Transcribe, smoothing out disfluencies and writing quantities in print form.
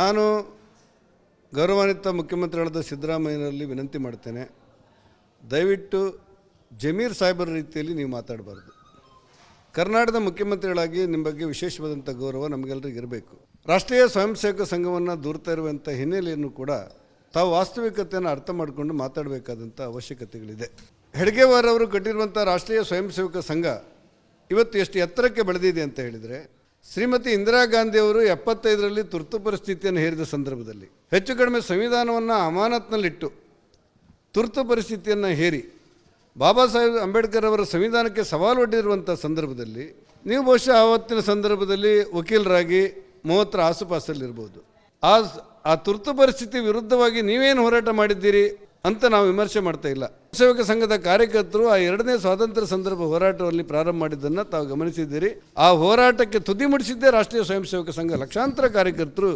ನಾನು ಗೌರವಾನ್ವಿತ ಮುಖ್ಯಮಂತ್ರಿಗಳಾದ ಸಿದ್ದರಾಮಯ್ಯನಲ್ಲಿ ವಿನಂತಿ ಮಾಡ್ತೇನೆ, ದಯವಿಟ್ಟು ಜಮೀರ್ ಸಾಹೇಬರ ರೀತಿಯಲ್ಲಿ ನೀವು ಮಾತಾಡಬಾರ್ದು. ಕರ್ನಾಟಕದ ಮುಖ್ಯಮಂತ್ರಿಗಳಾಗಿ ನಿಮ್ಮ ಬಗ್ಗೆ ವಿಶೇಷವಾದಂಥ ಗೌರವ ನಮಗೆಲ್ಲರಿಗೂ ಇರಬೇಕು. ರಾಷ್ಟ್ರೀಯ ಸ್ವಯಂ ಸೇವಕ ಸಂಘವನ್ನು ದೂರ್ತಾ ಇರುವಂಥ ಹಿನ್ನೆಲೆಯನ್ನು ಕೂಡ ತಾವು ವಾಸ್ತವಿಕತೆಯನ್ನು ಅರ್ಥ ಮಾಡಿಕೊಂಡು ಮಾತಾಡಬೇಕಾದಂಥ ಅವಶ್ಯಕತೆಗಳಿದೆ. ಹೆಡ್ಗೇವಾರ್ ಅವರು ಕಟ್ಟಿರುವಂಥ ರಾಷ್ಟ್ರೀಯ ಸ್ವಯಂ ಸೇವಕ ಸಂಘ ಇವತ್ತು ಎಷ್ಟು ಎತ್ತರಕ್ಕೆ ಬೆಳೆದಿದೆ ಅಂತ ಹೇಳಿದರೆ, ಶ್ರೀಮತಿ ಇಂದಿರಾ ಗಾಂಧಿಯವರು 75ರಲ್ಲಿ ತುರ್ತು ಪರಿಸ್ಥಿತಿಯನ್ನು ಹೇರಿದ ಸಂದರ್ಭದಲ್ಲಿ ಹೆಚ್ಚು ಕಡಿಮೆ ಸಂವಿಧಾನವನ್ನು ಅಮಾನತ್ನಲ್ಲಿಟ್ಟು ತುರ್ತು ಪರಿಸ್ಥಿತಿಯನ್ನು ಹೇರಿ ಬಾಬಾ ಸಾಹೇಬ್ ಅಂಬೇಡ್ಕರ್ ಅವರ ಸಂವಿಧಾನಕ್ಕೆ ಸವಾಲು ಒಡ್ಡಿರುವಂಥ ಸಂದರ್ಭದಲ್ಲಿ ನೀವು ಬಹುಶಃ ಆವತ್ತಿನ ಸಂದರ್ಭದಲ್ಲಿ ವಕೀಲರಾಗಿ 30ರ ಆಸುಪಾಸಲ್ಲಿರ್ಬೋದು. ಆ ತುರ್ತು ಪರಿಸ್ಥಿತಿ ವಿರುದ್ಧವಾಗಿ ನೀವೇನು ಹೋರಾಟ ಮಾಡಿದ್ದೀರಿ ಅಂತ ನಾವು ವಿಮರ್ಶೆ ಮಾಡ್ತಾ ಇಲ್ಲ. ಸೇವಕ ಸಂಘದ ಕಾರ್ಯಕರ್ತರು ಆ 2ನೇ ಸ್ವಾತಂತ್ರ್ಯ ಸಂದರ್ಭ ಹೋರಾಟದಲ್ಲಿ ಪ್ರಾರಂಭ ಮಾಡಿದ್ದನ್ನು ತಾವು ಗಮನಿಸಿದ್ದೀರಿ. ಆ ಹೋರಾಟಕ್ಕೆ ತುದಿ ಮುಡಿಸಿದ್ದೇ ರಾಷ್ಟ್ರೀಯ ಸ್ವಯಂ ಸೇವಕ ಸಂಘ. ಲಕ್ಷಾಂತರ ಕಾರ್ಯಕರ್ತರು